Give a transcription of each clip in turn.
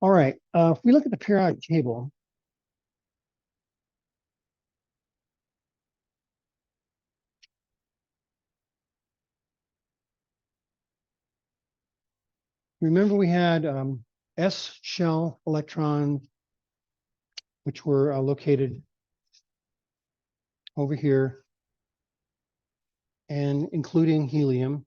All right, if we look at the periodic table, remember we had S shell electrons, which were located over here, and including helium.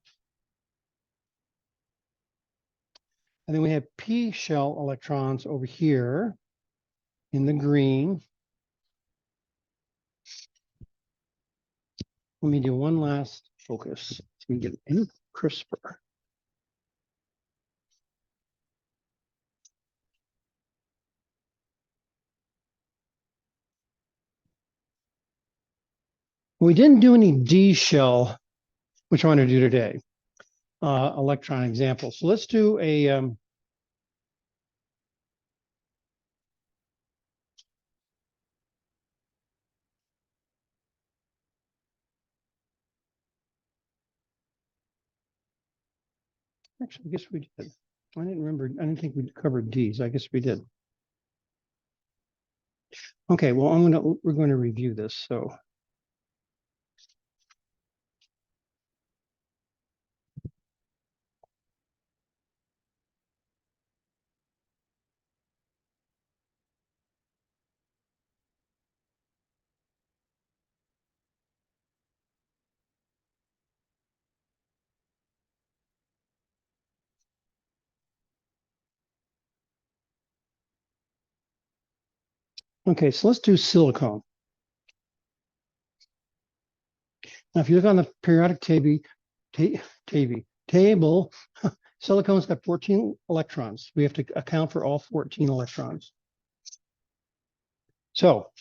And then we have P shell electrons over here in the green. Let me do one last focus so we get any crisper. We didn't do any D shell, which I want to do today, electron example. So let's do a actually, I guess we did. I didn't remember. I didn't think we covered D's. I guess we did. Okay, well, we're going to review this. So okay, so let's do silicon. Now, if you look on the periodic table, silicon's got 14 electrons. We have to account for all 14 electrons. So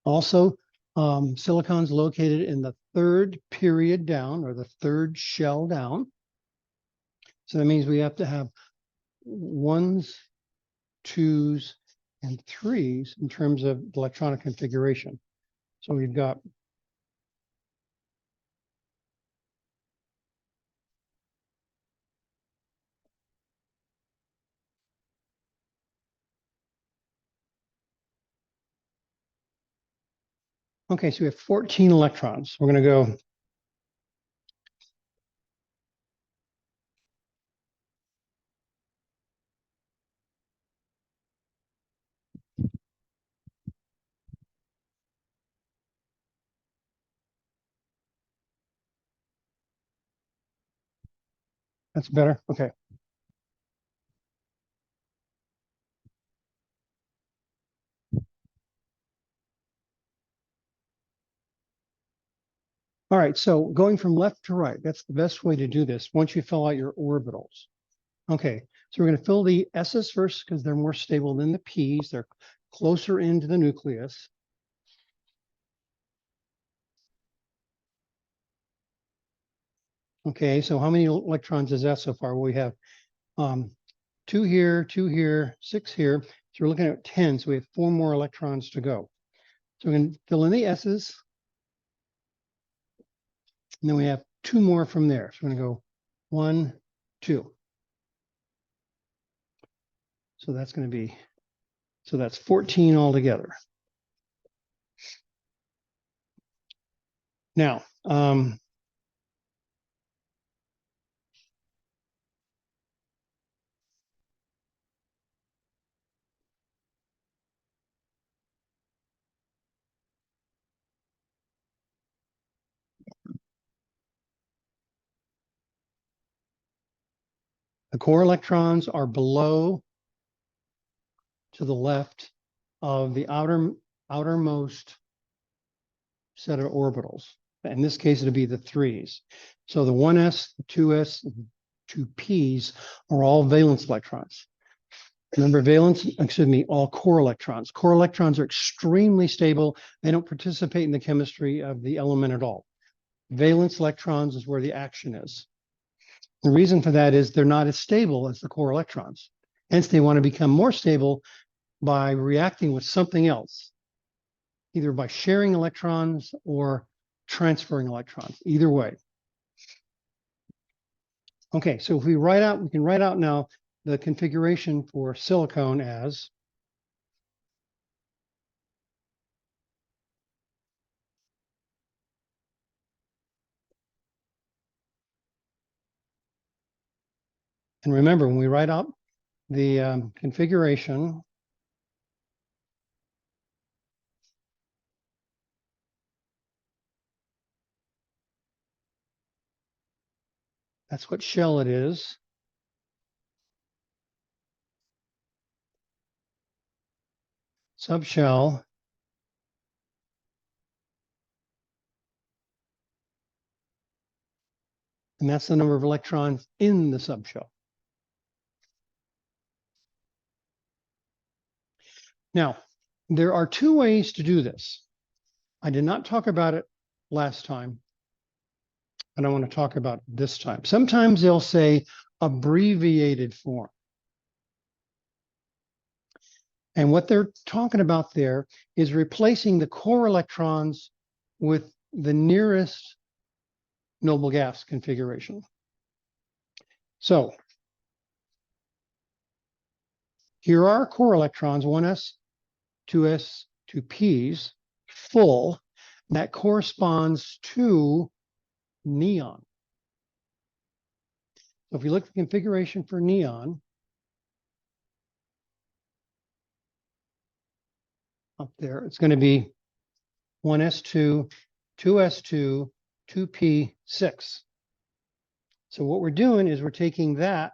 also, silicon's located in the third period down, or the third shell down. So that means we have to have 1s, 2s, and 3s in terms of electronic configuration. So we've got okay, so we have 14 electrons. We're going to go that's better. Okay. All right, so going from left to right, that's the best way to do this once you fill out your orbitals. Okay, so we're going to fill the S's first because they're more stable than the P's. They're closer into the nucleus. Okay, so how many electrons is that so far? Well, we have 2 here, 6 here. So we're looking at 10, so we have 4 more electrons to go. So we're going to fill in the S's. And then we have 2 more from there. So we're going to go 1, 2. So that's going to be, so that's 14 altogether. Now, the core electrons are below to the left of the outermost set of orbitals. In this case, it'll be the 3s. So the 1s, the 2s, the 2p's are all valence electrons. Remember, all core electrons. Core electrons are extremely stable. They don't participate in the chemistry of the element at all. Valence electrons is where the action is. The reason for that is they're not as stable as the core electrons. Hence, they want to become more stable by reacting with something else, either by sharing electrons or transferring electrons, either way. Okay, so if we can write out now the configuration for silicone as and remember, when we write out the configuration, that's what shell it is. Subshell. And that's the number of electrons in the subshell. Now, there are two ways to do this. I did not talk about it last time, and I want to talk about it this time. Sometimes they'll say abbreviated form. And what they're talking about there is replacing the core electrons with the nearest noble gas configuration. So here are our core electrons, 1s, 2s, 2p's, full. That corresponds to neon. So if you look at the configuration for neon, up there, it's going to be 1s2, 2s2, 2p6. So what we're doing is we're taking that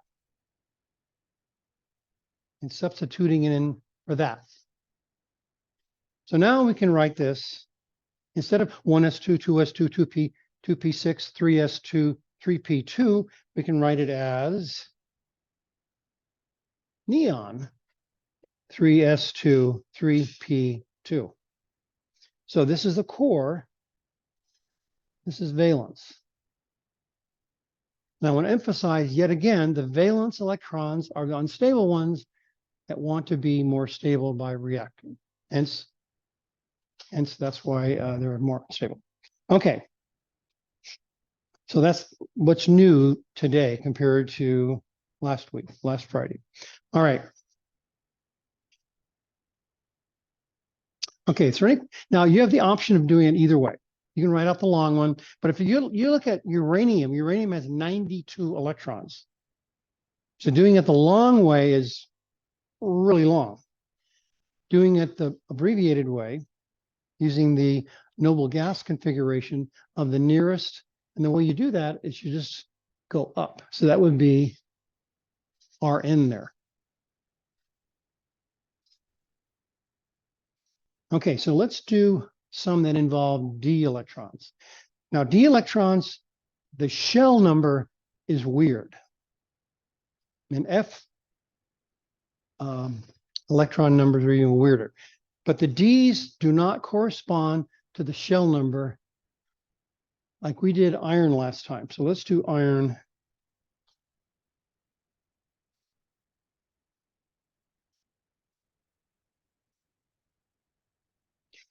and substituting it in for that. So now we can write this instead of 1s2, 2s2, 2p, 2p6, 3s2, 3p2, we can write it as neon 3s2, 3p2. So this is the core. This is valence. Now I want to emphasize yet again, the valence electrons are the unstable ones that want to be more stable by reacting. Hence that's why they're more stable. Okay. So that's what's new today compared to last Friday. All right. Okay, so now you have the option of doing it either way. You can write out the long one, but if you look at uranium has 92 electrons. So doing it the long way is really long. Doing it the abbreviated way, using the noble gas configuration of the nearest, and the way you do that is you just go up. So that would be Rn there. Okay, so let's do some that involve d electrons. Now, d electrons, the shell number is weird. And F electron numbers are even weirder. But the Ds do not correspond to the shell number like we did iron last time. So let's do iron.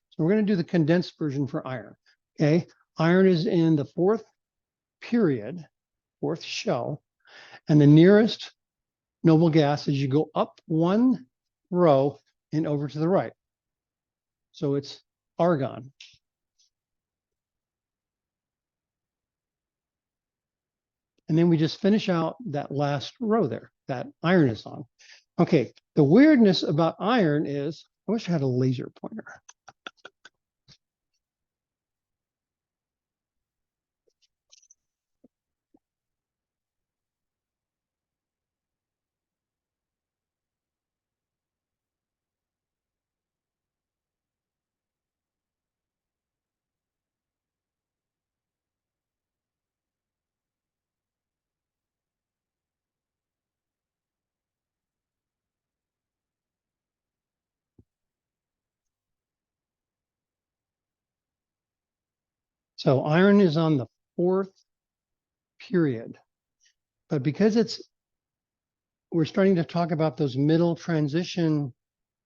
So we're going to do the condensed version for iron. Okay, iron is in the fourth period, fourth shell, and the nearest noble gas is you go up one row and over to the right. So it's argon. And then we just finish out that last row there that iron is on. Okay, the weirdness about iron is, I wish I had a laser pointer. So iron is on the fourth period, but because we're starting to talk about those middle transition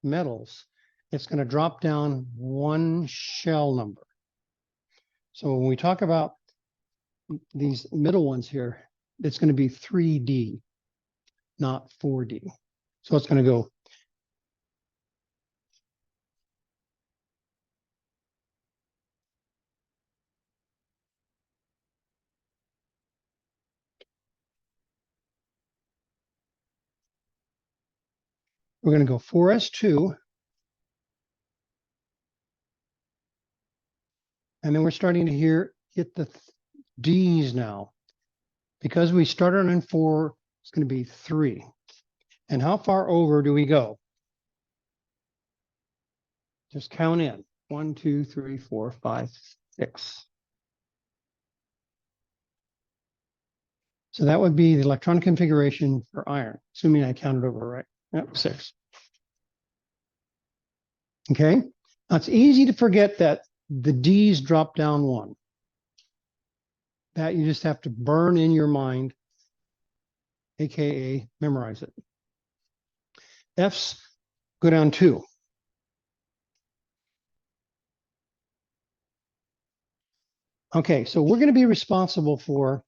metals, it's going to drop down one shell number. So when we talk about these middle ones here, it's going to be 3D. not 4D. So it's going to go we're going to go 4s2, and then we're starting to hit the D's now. Because we started on 4, it's going to be 3. And how far over do we go? Just count in. 1, 2, 3, 4, 5, 6. So that would be the electron configuration for iron, assuming I counted over right. Yep, 6. Okay. Now it's easy to forget that the D's drop down 1. That you just have to burn in your mind, aka memorize it. F's go down 2. Okay, so we're going to be responsible for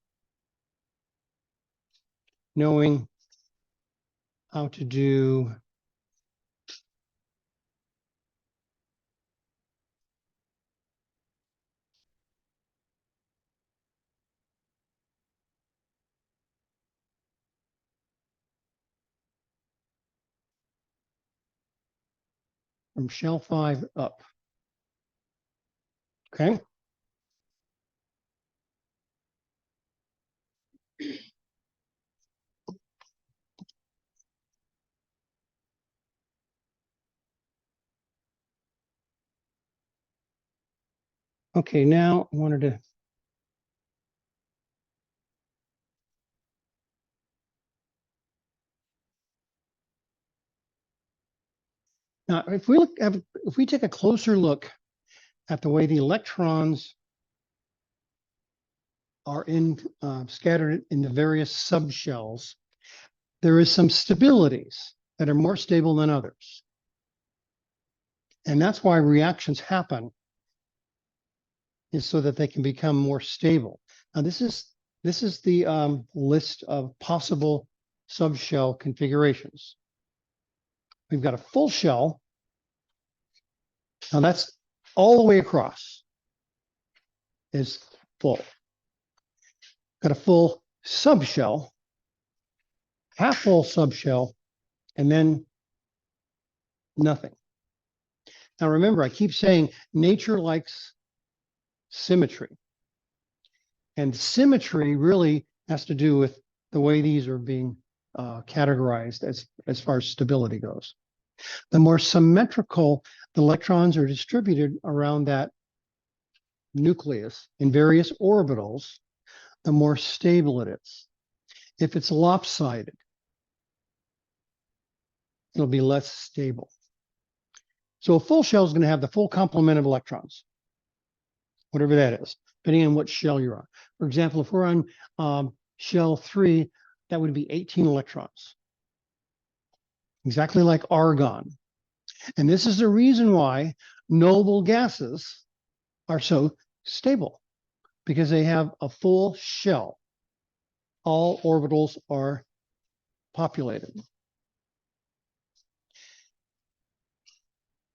knowing how to do from shell 5 up. Okay. Okay, now I wanted to now if we take a closer look at the way the electrons are scattered in the various subshells, there is some stabilities that are more stable than others. And that's why reactions happen, is so that they can become more stable. Now this is the list of possible subshell configurations. We've got a full shell. Now that's all the way across is full. Got a full subshell, half full subshell, and then nothing. Now remember, I keep saying nature likes symmetry. And symmetry really has to do with the way these are being categorized as far as stability goes. The more symmetrical the electrons are distributed around that nucleus in various orbitals, the more stable it is. If it's lopsided, it'll be less stable. So a full shell is going to have the full complement of electrons, whatever that is, depending on what shell you're on. For example, if we're on shell 3, that would be 18 electrons, exactly like argon. And this is the reason why noble gases are so stable, because they have a full shell. All orbitals are populated.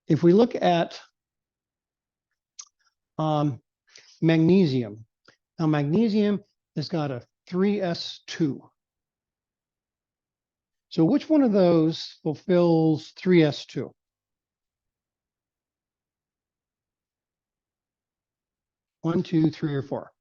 If we look at magnesium, now magnesium has got a 3s2. So which one of those fulfills 3s2? One, two, 3, or 4?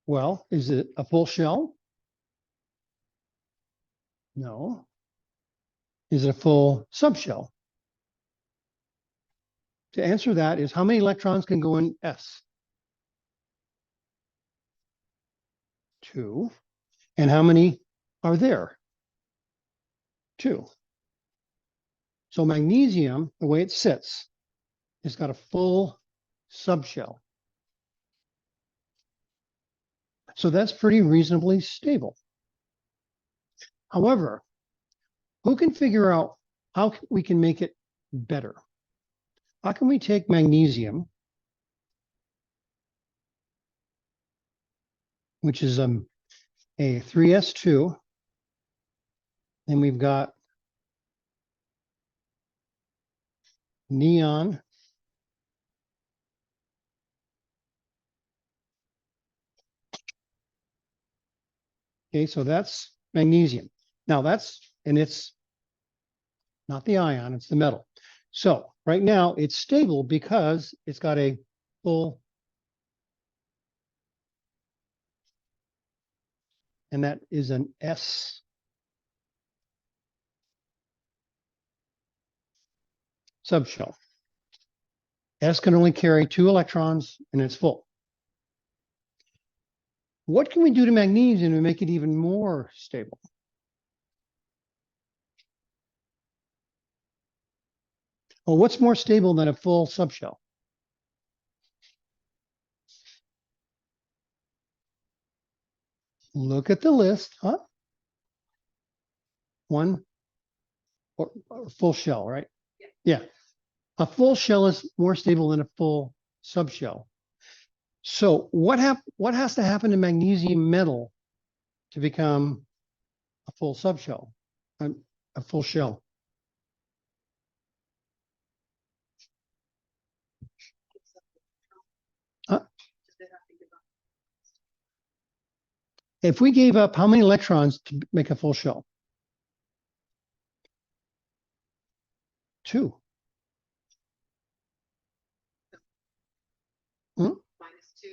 Well, is it a full shell? No. Is it a full subshell? To answer that is how many electrons can go in S? 2. And how many are there? 2. So magnesium, the way it sits, has got a full subshell. So that's pretty reasonably stable. However, who can figure out how we can make it better. How can we take magnesium, which is a 3s2, and we've got neon, okay, so that's magnesium. Now and it's not the ion, it's the metal. So right now it's stable because it's got a full, and that is an S subshell. S can only carry 2 electrons and it's full. What can we do to magnesium to make it even more stable? Well, what's more stable than a full subshell? Look at the list, huh? One or full shell, right? Yeah. A full shell is more stable than a full subshell. So what has to happen to magnesium metal to become a full subshell, a full shell? If we gave up how many electrons to make a full shell? 2. Hmm? Minus 2.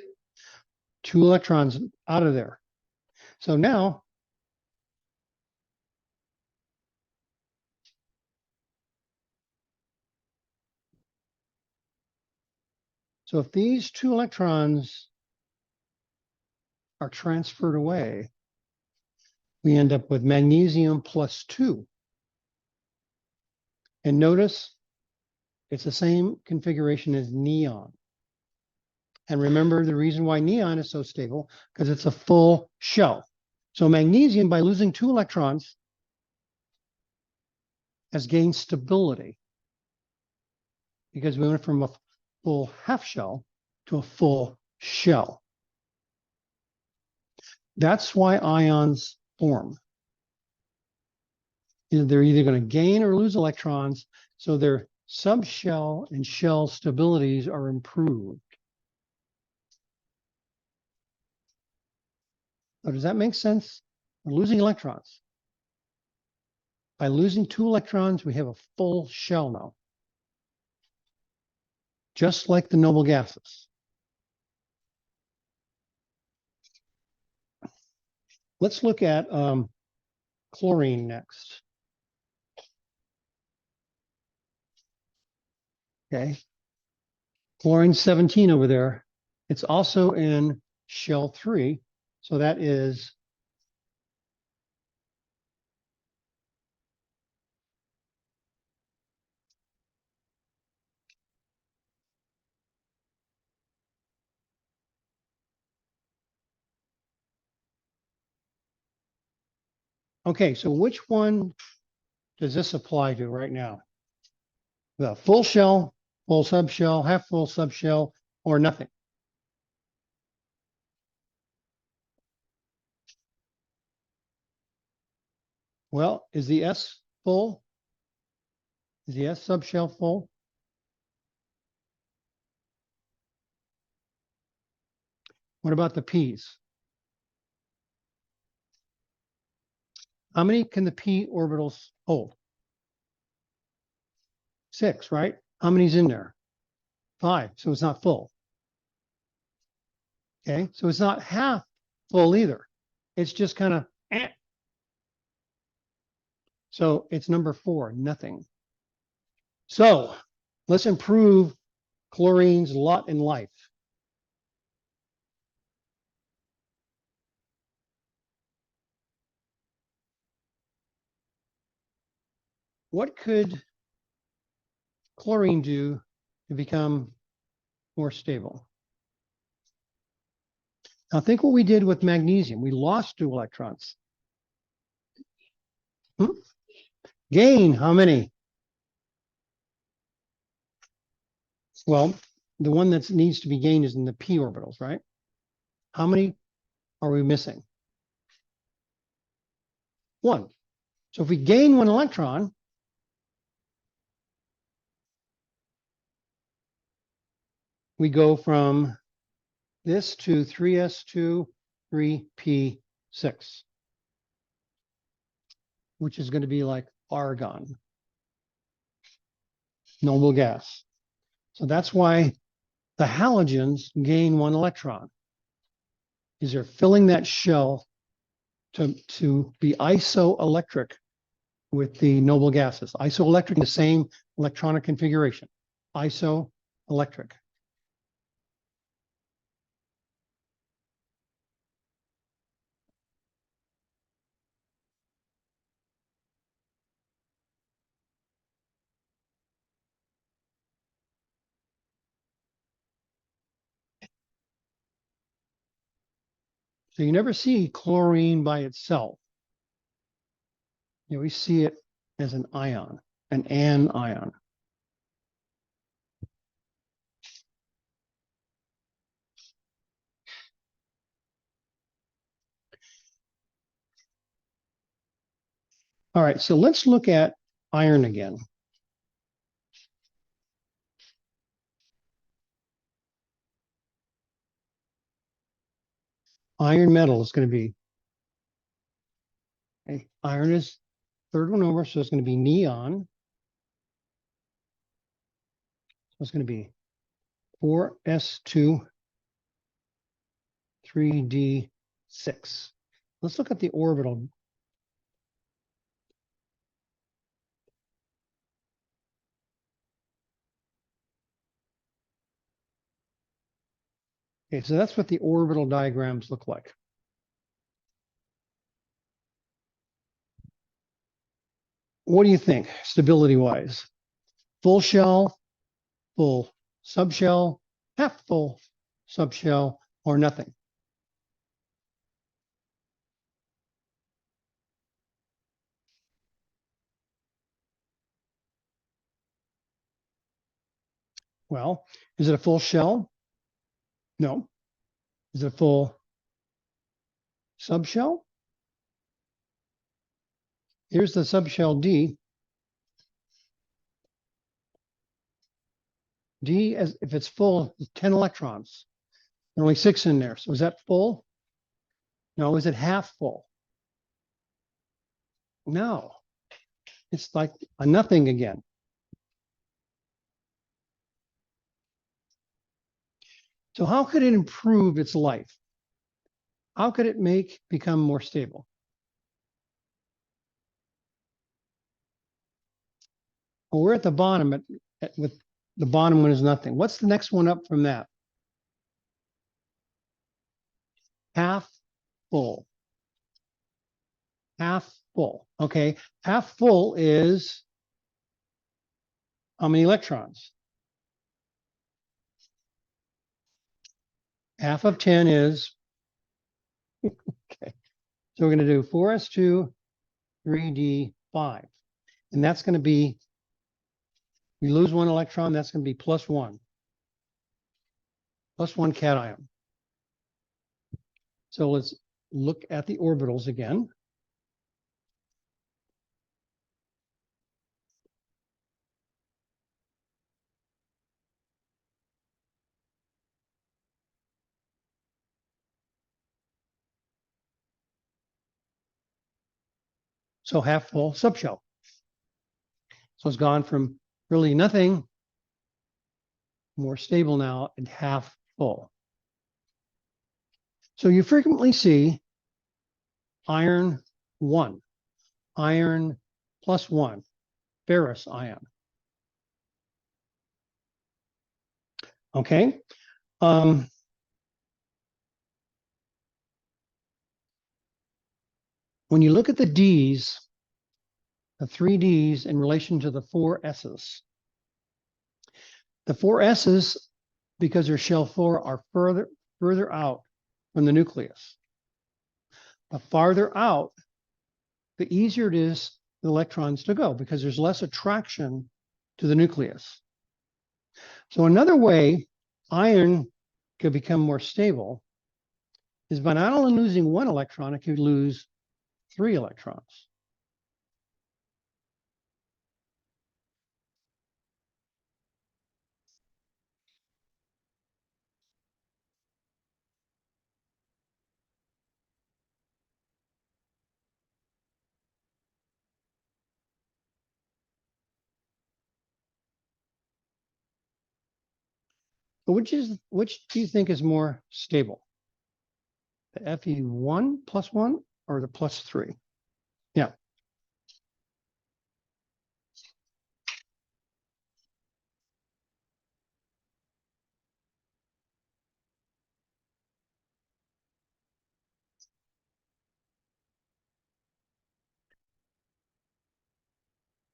2 electrons out of there. So now, so if these 2 electrons are transferred away, we end up with magnesium plus 2. And notice it's the same configuration as neon. And remember the reason why neon is so stable, because it's a full shell. So magnesium, by losing 2 electrons, has gained stability because we went from a full half shell to a full shell. That's why ions form. They're either going to gain or lose electrons, so their subshell and shell stabilities are improved. Now, does that make sense? We're losing electrons. By losing 2 electrons, we have a full shell now, just like the noble gases. Let's look at chlorine next. Okay, chlorine 17 over there. It's also in shell 3, so that is okay. So which one does this apply to right now? The full shell, full subshell, half full subshell, or nothing? Well, is the S full? Is the S subshell full? What about the P's? How many can the P orbitals hold? 6, right? How many's in there? 5, so it's not full. Okay, so it's not half full either. It's just kind of So it's number 4, nothing. So let's improve chlorine's lot in life. What could chlorine do to become more stable? Now think what we did with magnesium. We lost 2 electrons. Gain how many? Well, the one that needs to be gained is in the p orbitals, right? How many are we missing? One. So if we gain one electron, we go from this to 3s2, 3p6, which is going to be like argon, noble gas. So that's why the halogens gain one electron, is they're filling that shell to be isoelectric with the noble gases. Isoelectric in the same electronic configuration. Isoelectric. So you never see chlorine by itself. You always see it as an ion, an anion. All right, so let's look at iron again. Iron metal is going to be, okay, iron is third one over, so it's going to be neon. So it's going to be 4s2, 3d6. Let's look at the orbital. Okay, so that's what the orbital diagrams look like. What do you think, stability-wise? Full shell, full subshell, half full subshell, or nothing? Well, is it a full shell? No. Is it a full subshell? Here's the subshell D. D, as if it's full, 10 electrons. There are only 6 in there. So is that full? No. Is it half full? No. It's like a nothing again. So how could it improve its life? How could it become more stable? Well, we're at the bottom with the bottom one is nothing. What's the next one up from that? Half full. Half full. Okay. Half full is how many electrons? Half of 10 is, okay. So we're going to do 4s2, 3d5. And that's going to be, we lose one electron, that's going to be +1. +1 cation. So let's look at the orbitals again. So half full subshell. So it's gone from really nothing, more stable now, and half full. So you frequently see iron 1, iron +1, ferrous ion. Okay. When you look at the Ds, the 3 Ds in relation to the 4 S's, the 4 S's, because they're shell 4, are further out from the nucleus. The farther out, the easier it is for the electrons to go because there's less attraction to the nucleus. So another way iron could become more stable is by not only losing one electron, it could lose 3 electrons. Which do you think is more stable? The Fe1 plus 1 or the plus 3? Yeah.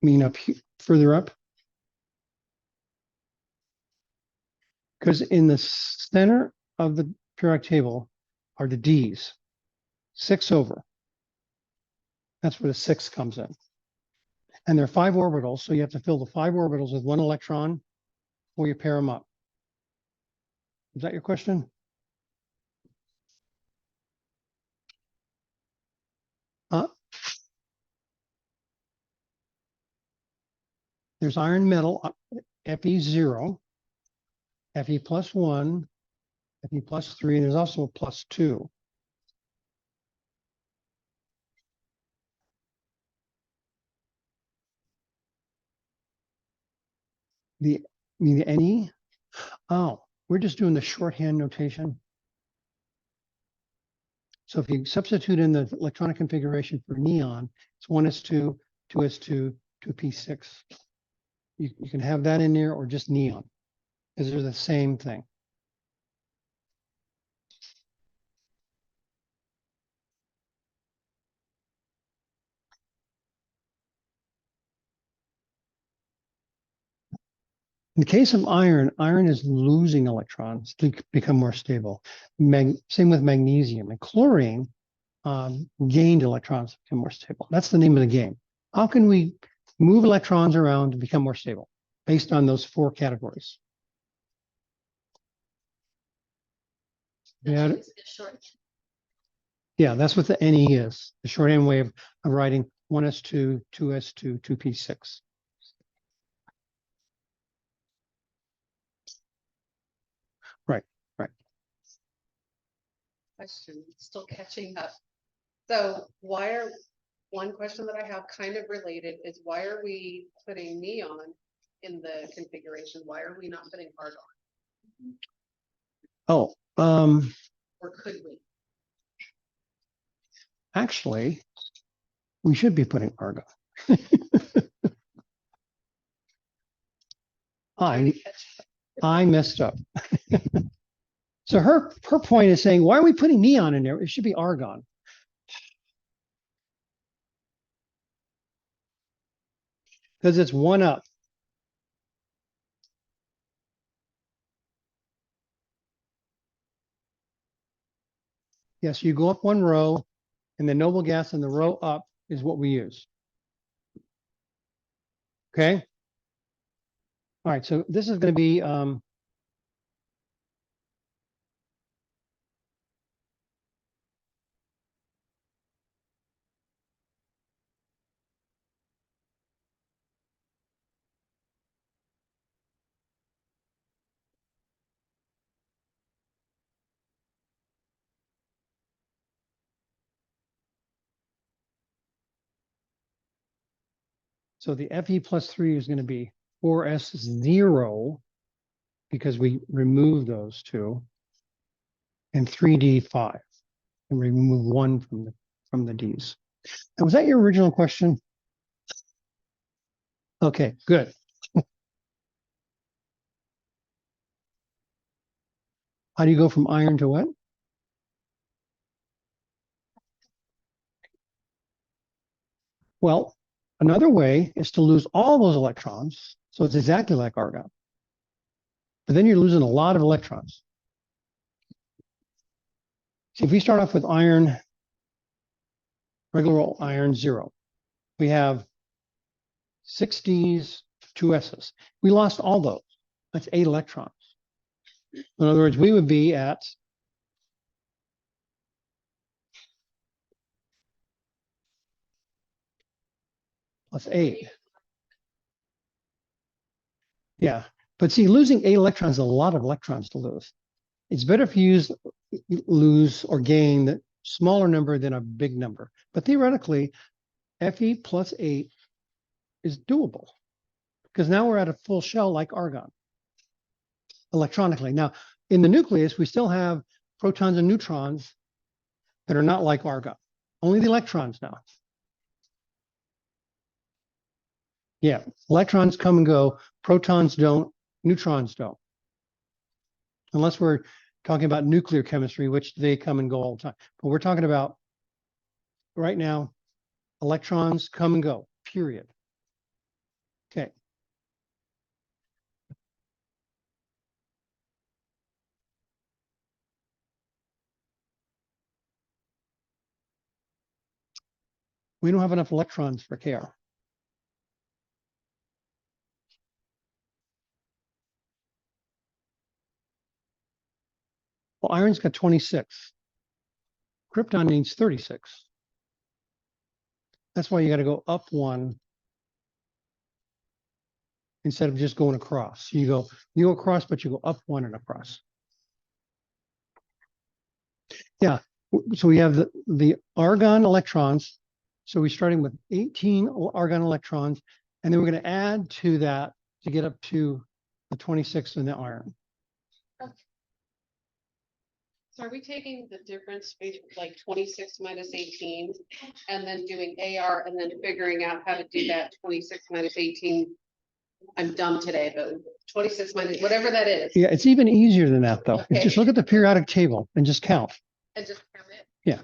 I mean further up? Because in the center of the periodic table are the Ds, 6 over. That's where the 6 comes in. And there are 5 orbitals, so you have to fill the 5 orbitals with 1 electron or you pair them up. Is that your question? There's iron metal, Fe0, Fe plus 1, Fe plus 3, and there's also a plus 2. The Ne? Oh, we're just doing the shorthand notation. So if you substitute in the electronic configuration for neon, it's 1s2, 2s2, 2p6. You can have that in there or just neon, because they're the same thing. In the case of iron, iron is losing electrons to become more stable. Same with magnesium. And chlorine gained electrons to become more stable. That's the name of the game. How can we move electrons around to become more stable based on those 4 categories? Yeah, that's what the Ne is, the shorthand way of writing 1s2, 2s2, 2p6. Right, right. Question, still catching up. So one question that I have kind of related is why are we putting neon in the configuration? Why are we not putting argon? Oh, Or could we? actually, we should be putting argon. I messed up. So her point is saying, why are we putting neon in there? It should be argon. Because it's 1 up. Yes, you go up 1 row, and the noble gas in the row up is what we use. Okay. All right. So this is going to be so the Fe plus 3 is going to be 4s0 because we remove those 2, and 3d5, and we remove 1 from the Ds. Now, was that your original question? Okay, good. How do you go from iron to what? Well, another way is to lose all those electrons. So it's exactly like argon. But then you're losing a lot of electrons. So if we start off with iron, regular old iron 0, we have 6 Ds, 2 S's. We lost all those. That's 8 electrons. In other words, we would be at +8. Yeah. But see, losing 8 electrons is a lot of electrons to lose. It's better if you lose or gain the smaller number than a big number. But theoretically, Fe plus 8 is doable because now we're at a full shell like argon electronically. Now, in the nucleus, we still have protons and neutrons that are not like argon. Only the electrons now. Yeah, electrons come and go, protons don't, neutrons don't. Unless we're talking about nuclear chemistry, which they come and go all the time. But we're talking about right now, electrons come and go, period. Okay. We don't have enough electrons for Kr. Well, iron's got 26. Krypton needs 36. That's why you got to go up 1 instead of just going across. You go across, but you go up 1 and across. Yeah. So we have the argon electrons. So we're starting with 18 argon electrons, and then we're going to add to that to get up to the 26 in the iron. So are we taking the difference between like 26 minus 18 and then doing AR and then figuring out how to do that 26 minus 18? I'm dumb today, but 26 minus whatever that is. Yeah, it's even easier than that though. Okay. Just look at the periodic table and just count. And just count it? Yeah.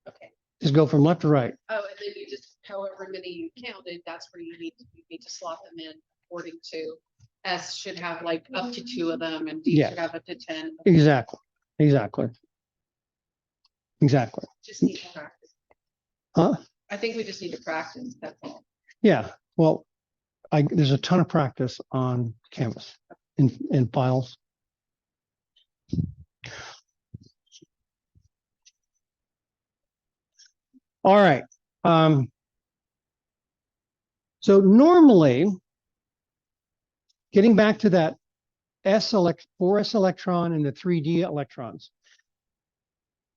Okay. Just go from left to right. Oh, and then you just, however many you counted, that's where you need to slot them in according to. S should have like up to 2 of them and D Yeah. should have up to 10. Exactly. Exactly. Exactly. Just need to practice. Huh? I think we just need to practice, that's all. Yeah. Well, there's a ton of practice on Canvas in files. All right. So normally, getting back to that 4s electron and the 3d electrons,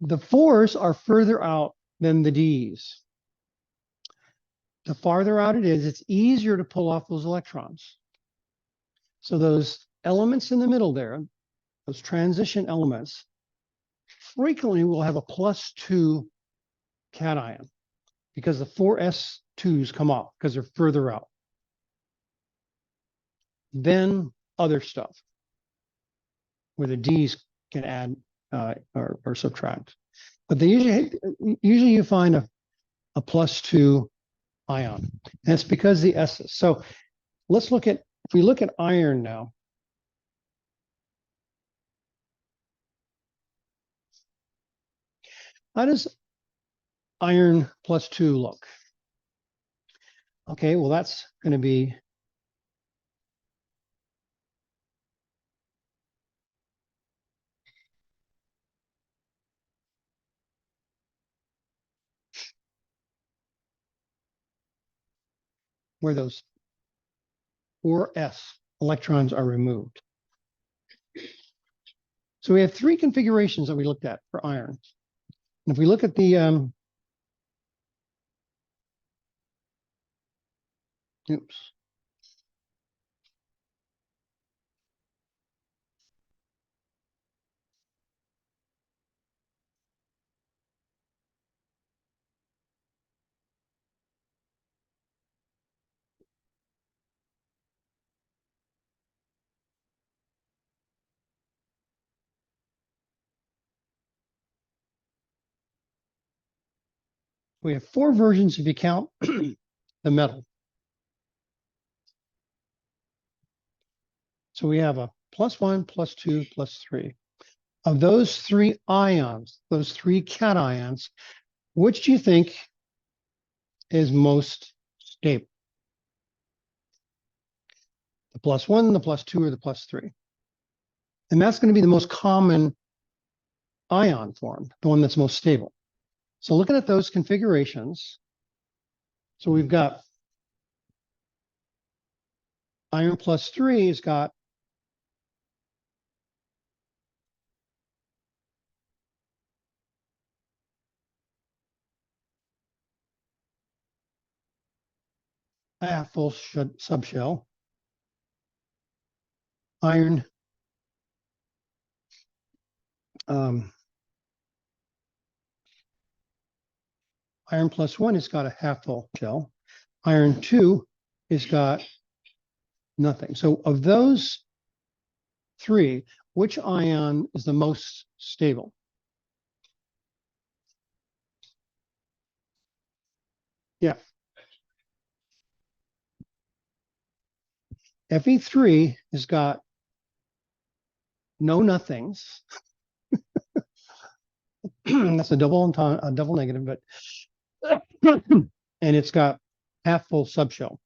the 4s are further out than the d's. The farther out it is, it's easier to pull off those electrons. So those elements in the middle there, those transition elements, frequently will have a +2 cation because the 4s2s come off because they're further out. Then other stuff where the d's can add or subtract. But they usually you find a +2 ion. And that's because the s's. So let's look at, if we look at iron now, how does iron +2 look? Okay, well, that's going to be where those 4s electrons are removed. So we have 3 configurations that we looked at for iron. And if we look at the oops. We have 4 versions if you count the metal. So we have a +1, +2, +3. Of those 3 ions, those 3 cations, which do you think is most stable? The the +1, the +2, or the +3. And that's going to be the most common ion form, the one that's most stable. So looking at those configurations, so we've got iron +3 has got a half full subshell. Iron iron +1 has got a half full shell. Iron 2 has got nothing. So of those three, which ion is the most stable? Yeah. Fe3 has got no nothings. That's a double negative, but and it's got half full subshell.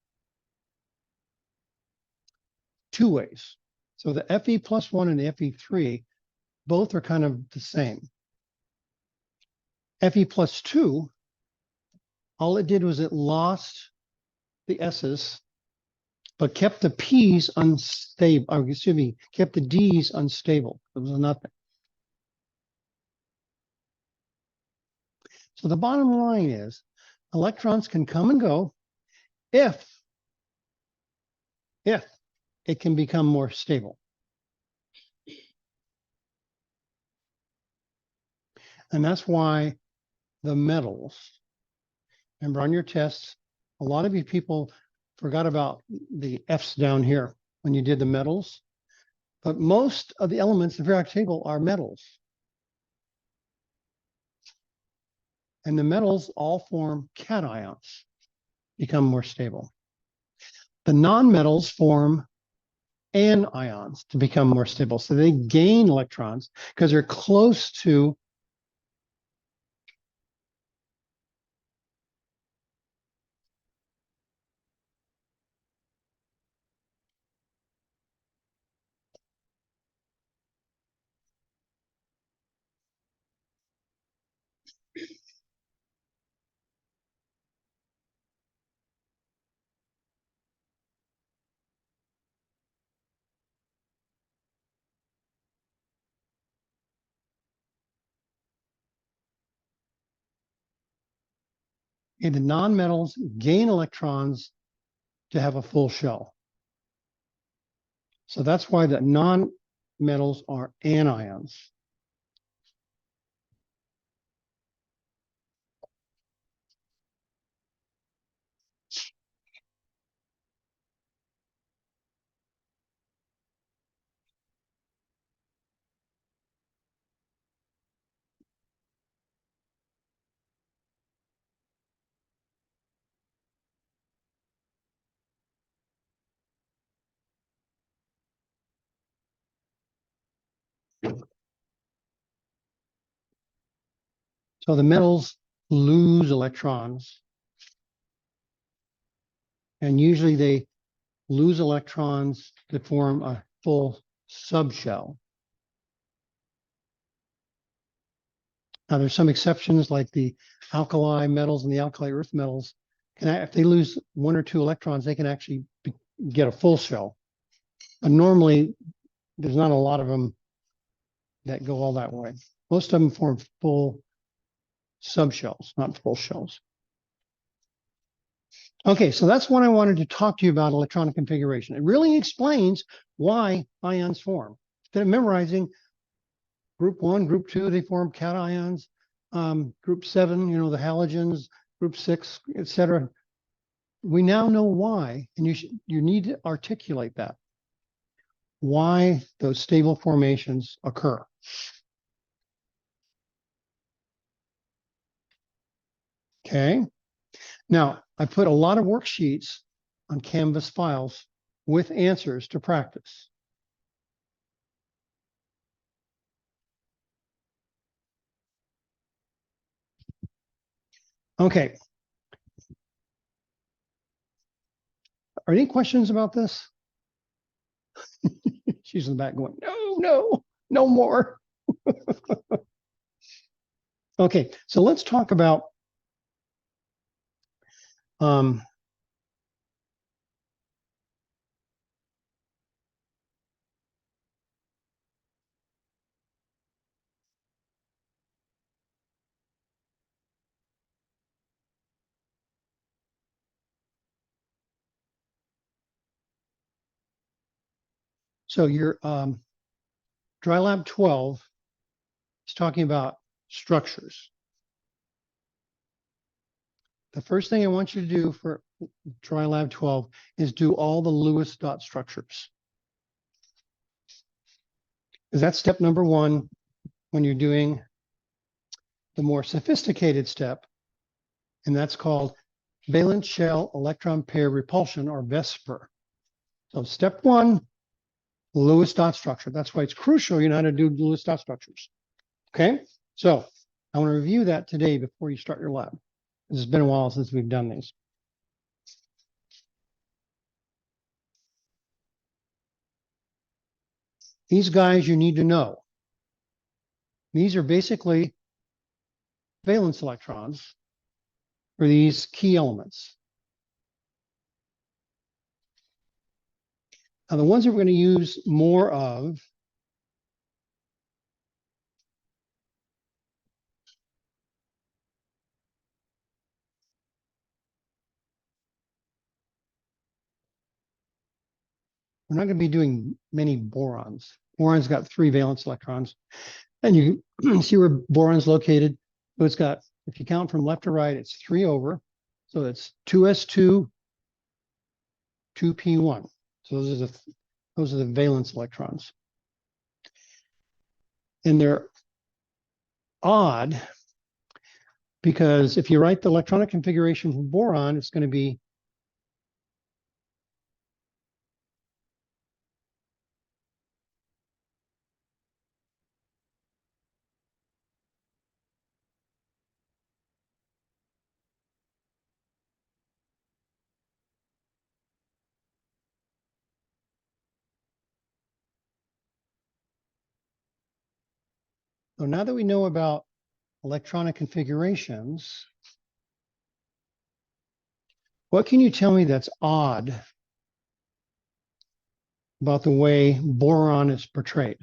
Two ways. So the Fe +1 and the Fe3 both are kind of the same. Fe +2, all it did was it lost the S's, but kept the P's unstable, or excuse me, kept the D's unstable. It was nothing. So the bottom line is electrons can come and go if it can become more stable. And that's why the metals, remember on your tests, a lot of you people forgot about the F's down here when you did the metals, but most of the elements in the periodic table are metals. And the metals all form cations, become more stable. The nonmetals form anions to become more stable. So they gain electrons because they're close to the nonmetals gain electrons to have a full shell. So that's why the nonmetals are anions. So the metals lose electrons, and usually they lose electrons to form a full subshell. Now, there's some exceptions like the alkali metals and the alkali earth metals. If they lose 1 or 2 electrons, they can actually get a full shell. But normally, there's not a lot of them that go all that way. Most of them form full subshells, not full shells. Okay, so that's what I wanted to talk to you about electronic configuration. It really explains why ions form. Instead of memorizing group 1, group 2, they form cations. Group 7, the halogens, group 6, etc. We now know why, and you need to articulate that. Why those stable formations occur. Okay. Now, I put a lot of worksheets on Canvas files with answers to practice. Okay. Are any questions about this? She's in the back going, no, no, no more. Okay, so let's talk about so your dry lab 12 is talking about structures. The first thing I want you to do for dry lab 12 is do all the Lewis dot structures. Because that's step number one when you're doing the more sophisticated step, and that's called valence shell electron pair repulsion, or VESPR. So step one, Lewis dot structure. That's why it's crucial you know how to do Lewis dot structures. Okay, so I want to review that today before you start your lab. It's been a while since we've done these. These guys you need to know. These are basically valence electrons for these key elements. Now, the ones that we're going to use more of we're not going to be doing many borons. Boron's got 3 valence electrons, and you see where boron's located. So it's got, if you count from left to right, it's 3 over. So it's 2s2, 2p1. So those are the valence electrons. And they're odd because if you write the electronic configuration for boron, it's going to be so now that we know about electronic configurations, what can you tell me that's odd about the way boron is portrayed?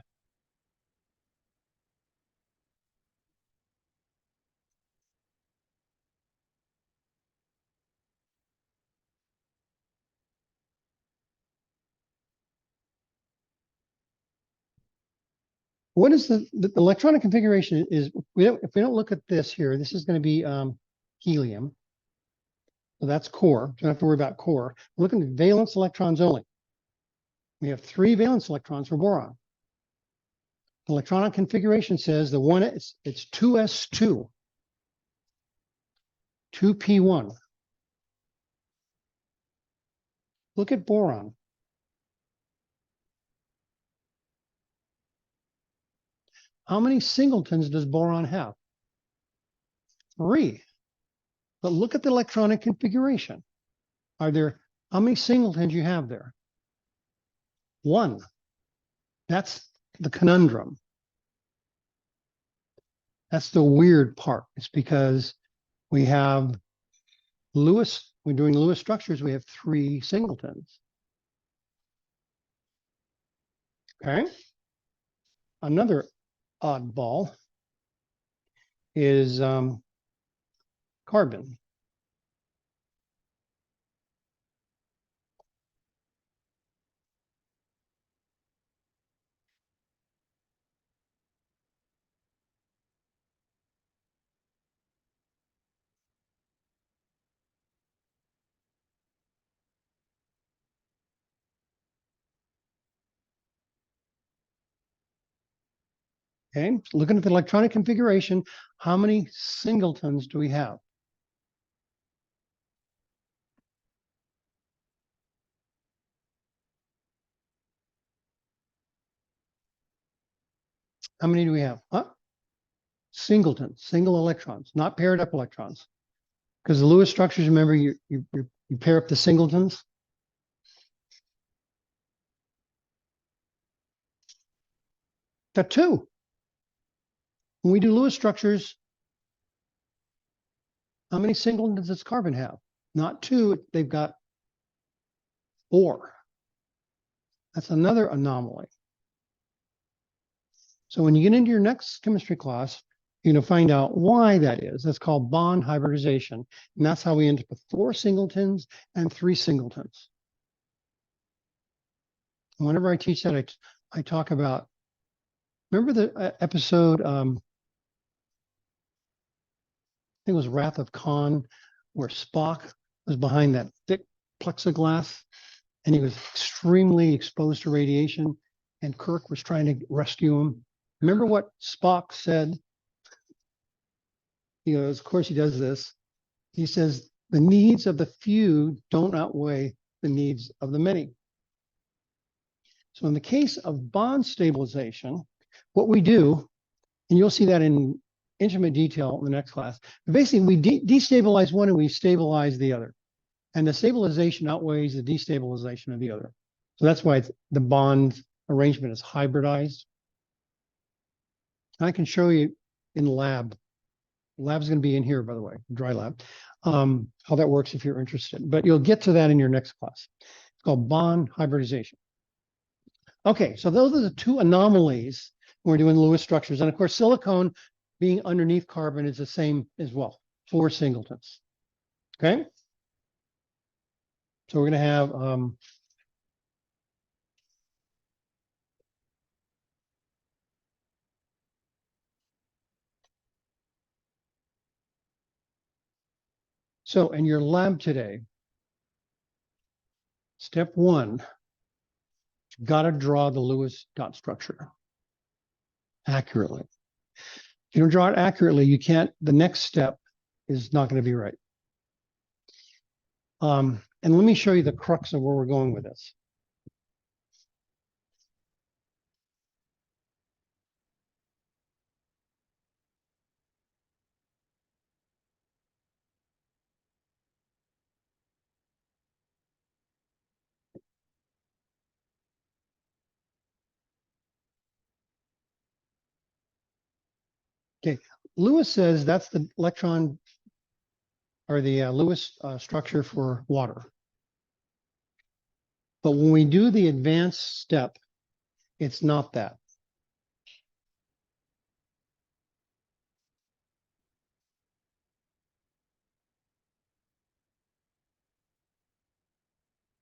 What is the electronic configuration is, if we don't look at this here, this is going to be helium. So that's core. Don't have to worry about core. We're looking at valence electrons only. We have 3 valence electrons for boron. The electronic configuration says the one it's 2s2, 2p1. Look at boron. How many singletons does boron have? 3. But look at the electronic configuration. How many singletons you have there? 1. That's the conundrum. That's the weird part. It's because we have Lewis, we're doing Lewis structures, we have 3 singletons. Okay. Another oddball is carbon. Okay, looking at the electronic configuration, how many singletons do we have? How many do we have? Singletons, single electrons, not paired up electrons. Because the Lewis structures, remember, you pair up the singletons. Got two. When we do Lewis structures, how many singletons does carbon have? Not two, they've got four. That's another anomaly. So when you get into your next chemistry class, you're going to find out why that is. That's called bond hybridization. And that's how we end up with 4 singletons and 3 singletons. And whenever I teach that, I talk about, remember the episode, I think it was Wrath of Khan, where Spock was behind that thick plexiglass and he was extremely exposed to radiation and Kirk was trying to rescue him. Remember what Spock said? He goes, of course he does this. He says, the needs of the few don't outweigh the needs of the many. So in the case of bond stabilization, what we do, and you'll see that in intimate detail in the next class, basically we destabilize one and we stabilize the other. And the stabilization outweighs the destabilization of the other. So that's why the bond arrangement is hybridized. I can show you in the lab. The lab's going to be in here, by the way, dry lab, how that works if you're interested. But you'll get to that in your next class. It's called bond hybridization. Okay, so those are the two anomalies when we're doing Lewis structures. And of course, silicone being underneath carbon is the same as well, 4 singletons. Okay? So we're going to have so in your lab today, step 1, you've got to draw the Lewis dot structure accurately. If you don't draw it accurately, you can't, the next step is not going to be right. And let me show you the crux of where we're going with this. Okay, Lewis says that's the electron or the Lewis structure for water. But when we do the advanced step, it's not that.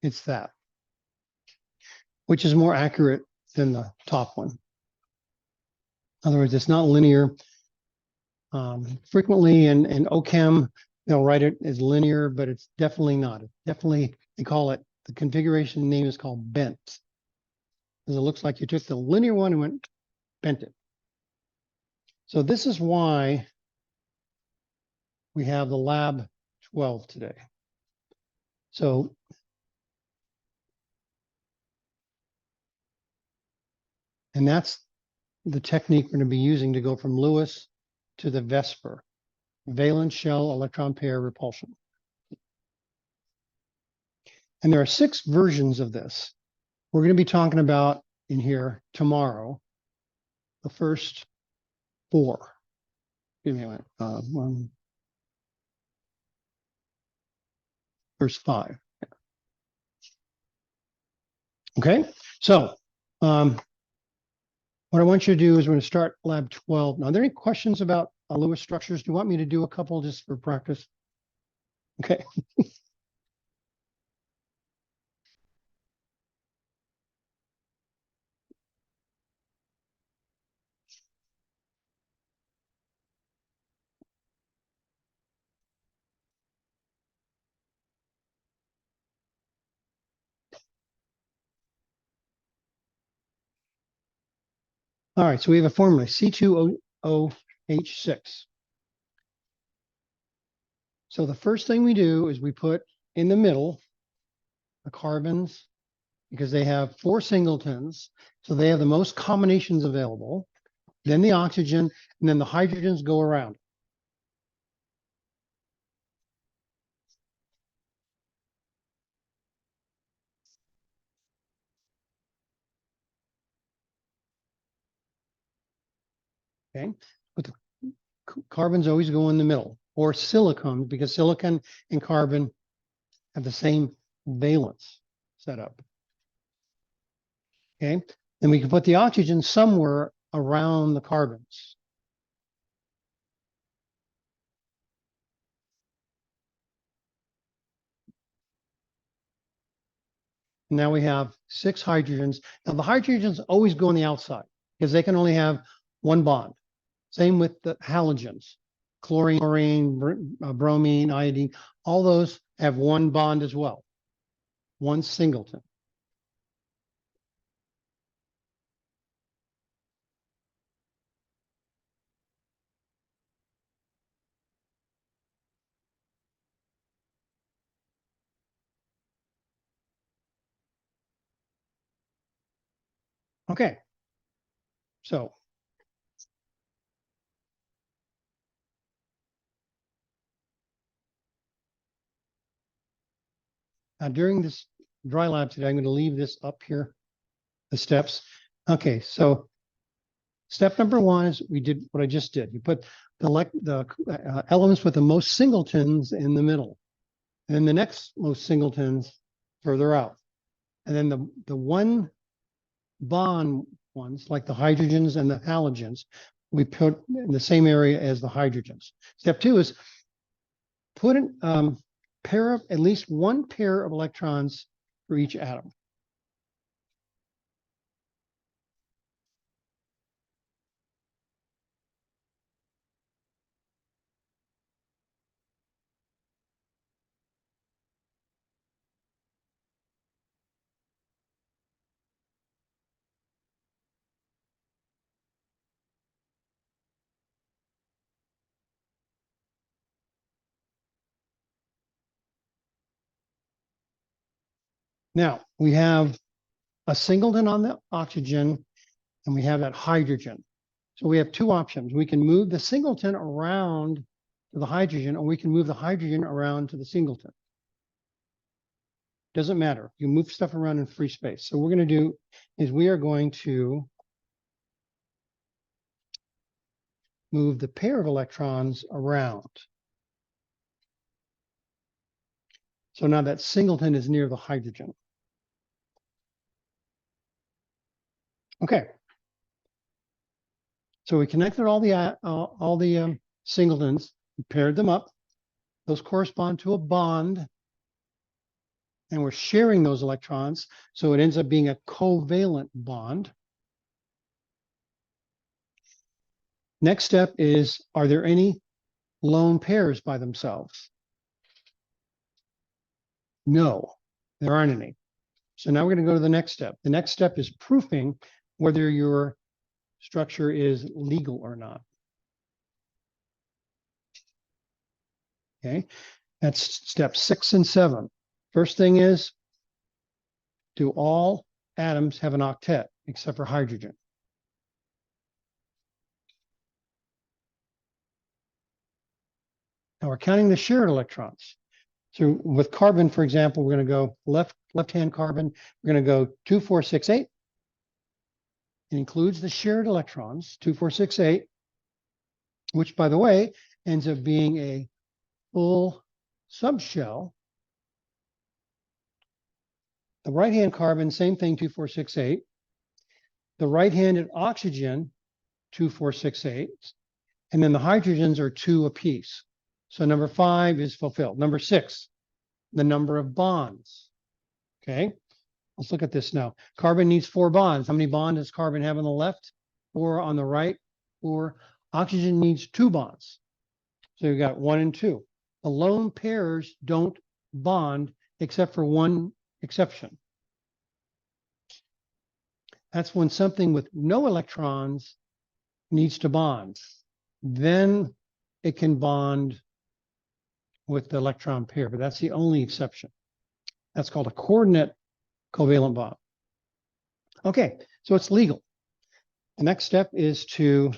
It's that, which is more accurate than the top one. In other words, it's not linear. Frequently in OChem, they'll write it as linear, but it's definitely not. It's definitely, they call it, the configuration name is called bent. Because it looks like you took the linear one and bent it. So this is why we have the lab 12 today. So and that's the technique we're going to be using to go from Lewis to the VSEPR, valence shell electron pair repulsion. And there are 6 versions of this. We're going to be talking about in here tomorrow, the first 4. Give me a minute. First 5. Okay, so what I want you to do is we're going to start lab 12. Now, are there any questions about Lewis structures? Do you want me to do a couple just for practice? Okay. All right, so we have a formula, C2OH6. So the first thing we do is we put in the middle the carbons because they have 4 singletons. So they have the most combinations available. Then the oxygen, and then the hydrogens go around. Okay, but the carbons always go in the middle, or silicon, because silicon and carbon have the same valence setup. Okay, then we can put the oxygen somewhere around the carbons. Now we have 6 hydrogens. Now the hydrogens always go on the outside because they can only have one bond. Same with the halogens, chlorine, bromine, iodine, all those have one bond as well, one singleton. Okay, so during this dry lab today, I'm going to leave this up here, the steps. Okay, so step number 1 is we did what I just did. You put the elements with the most singletons in the middle, and then the next most singletons further out. And then the one bond ones, like the hydrogens and the halogens, we put in the same area as the hydrogens. Step 2 is put an pair of at least one pair of electrons for each atom. Now we have a singleton on the oxygen and we have that hydrogen. So we have 2 options. We can move the singleton around to the hydrogen, or we can move the hydrogen around to the singleton. Doesn't matter. You move stuff around in free space. So what we're going to do is we are going to move the pair of electrons around. So now that singleton is near the hydrogen. Okay. So we connected all the singletons, paired them up. Those correspond to a bond, and we're sharing those electrons. So it ends up being a covalent bond. Next step is, are there any lone pairs by themselves? No, there aren't any. So now we're going to go to the next step. The next step is proofing whether your structure is legal or not. Okay, that's step 6 and 7. First thing is, do all atoms have an octet except for hydrogen? Now we're counting the shared electrons. So with carbon, for example, we're going to go left-hand carbon. We're going to go 2, 4, 6, 8. It includes the shared electrons, 2, 4, 6, 8, which, by the way, ends up being a full subshell. The right-hand carbon, same thing, 2, 4, 6, 8. The right-handed oxygen, 2, 4, 6, 8. And then the hydrogens are 2 apiece. So number 5 is fulfilled. Number 6, the number of bonds. Okay, let's look at this now. Carbon needs 4 bonds. How many bonds does carbon have on the left? 4 on the right. 4. Oxygen needs 2 bonds. So you've got 1 and 2. The lone pairs don't bond except for one exception. That's when something with no electrons needs to bond. Then it can bond with the electron pair, but that's the only exception. That's called a coordinate covalent bond. Okay, so it's legal. The next step is to,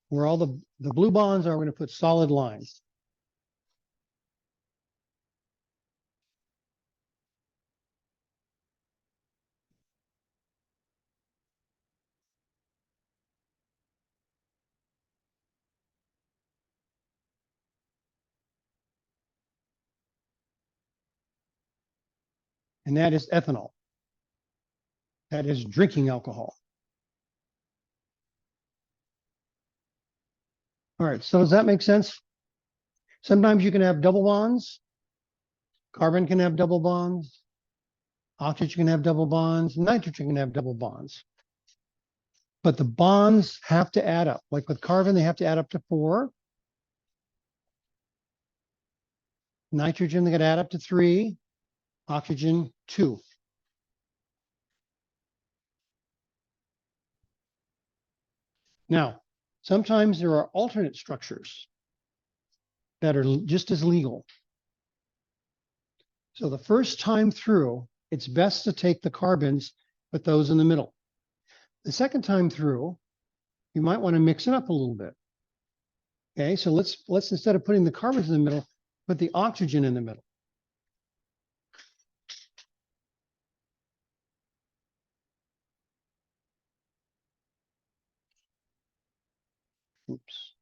where all the blue bonds are, we're going to put solid lines. and that is ethanol. That is drinking alcohol. All right, so does that make sense? Sometimes you can have double bonds. Carbon can have double bonds. Oxygen can have double bonds. Nitrogen can have double bonds. But the bonds have to add up. Like with carbon, they have to add up to 4. Nitrogen, they got to add up to 3. Oxygen, 2. Now, sometimes there are alternate structures that are just as legal. So the first time through, it's best to take the carbons, put those in the middle. The second time through, you might want to mix it up a little bit. Okay, so let's instead of putting the carbons in the middle, put the oxygen in the middle. Oops.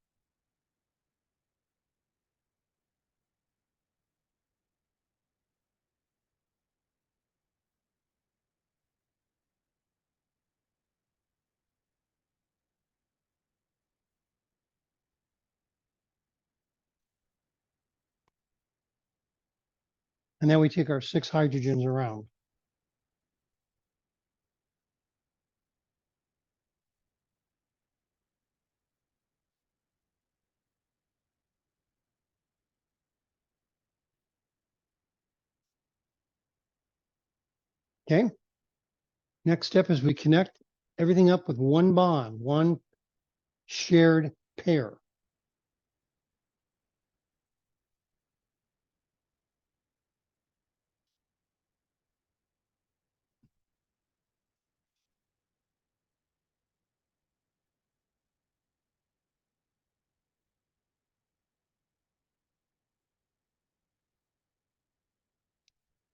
And then we take our 6 hydrogens around. Okay. Next step is we connect everything up with one bond, one shared pair.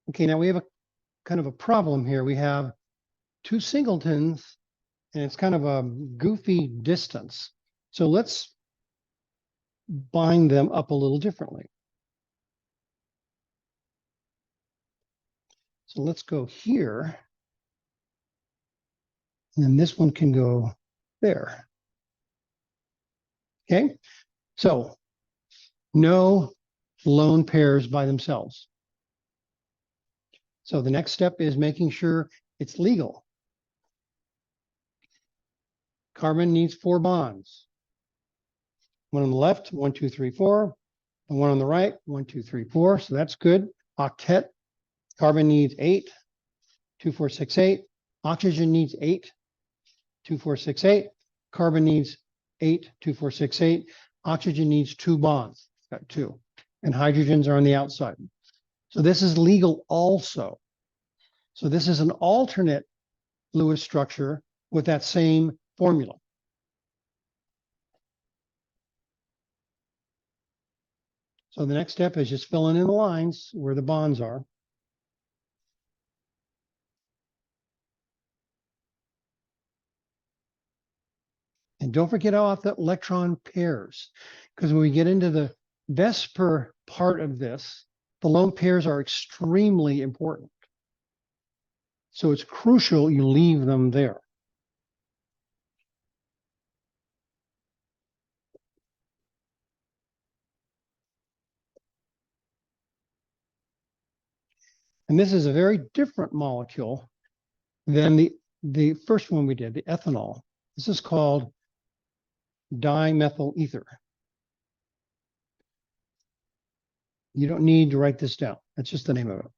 Okay, now we have a kind of a problem here. We have 2 singletons, and it's kind of a goofy distance. So let's bind them up a little differently. So let's go here. And then this one can go there. Okay, so no lone pairs by themselves. So the next step is making sure it's legal. Carbon needs 4 bonds. One on the left, 1, 2, 3, 4. And one on the right, 1, 2, 3, 4. So that's good. Octet. Carbon needs 8, 2, 4, 6, 8. Oxygen needs 8, 2, 4, 6, 8. Carbon needs 8, 2, 4, 6, 8. Oxygen needs 2 bonds. Got 2. And hydrogens are on the outside. So this is legal also. So this is an alternate Lewis structure with that same formula. So the next step is just filling in the lines where the bonds are. And don't forget about the electron pairs, because when we get into the Vesper part of this, the lone pairs are extremely important. So it's crucial you leave them there. And this is a very different molecule than the first one we did, the ethanol. This is called dimethyl ether. You don't need to write this down. That's just the name of it.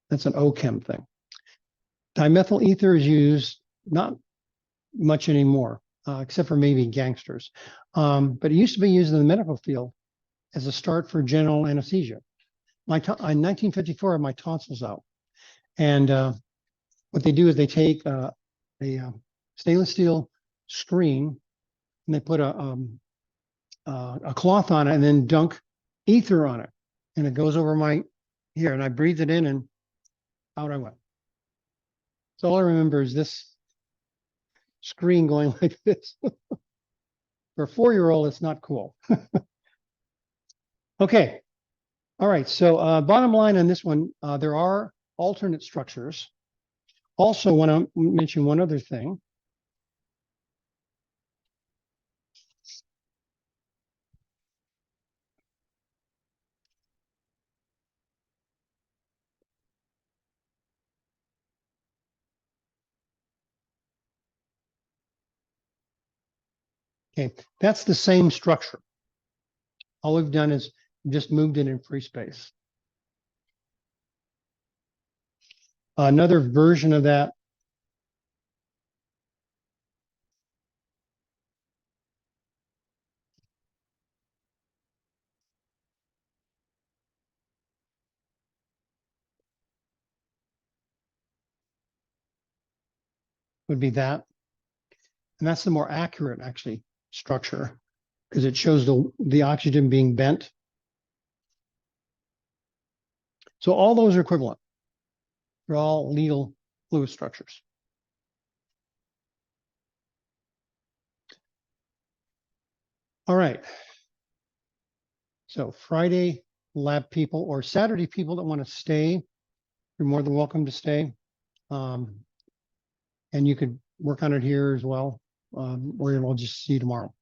That's an OChem thing. Dimethyl ether is used not much anymore, except for maybe gangsters. But it used to be used in the medical field as a start for general anesthesia. In 1954, I had my tonsils out. And what they do is they take a stainless steel screen and they put a cloth on it and then dunk ether on it. And it goes over my here. And I breathed it in and out I went. So all I remember is this screen going like this. For a 4-year-old, it's not cool. Okay. All right. So bottom line on this one, there are alternate structures. Also want to mention one other thing. Okay, that's the same structure. All we've done is just moved it in free space. Another version of that would be that. And that's the more accurate, actually, structure, because it shows the oxygen being bent. So all those are equivalent. They're all legal fluid structures. All right. So Friday lab people or Saturday people that want to stay, you're more than welcome to stay. And you could work on it here as well, or we'll just see you tomorrow.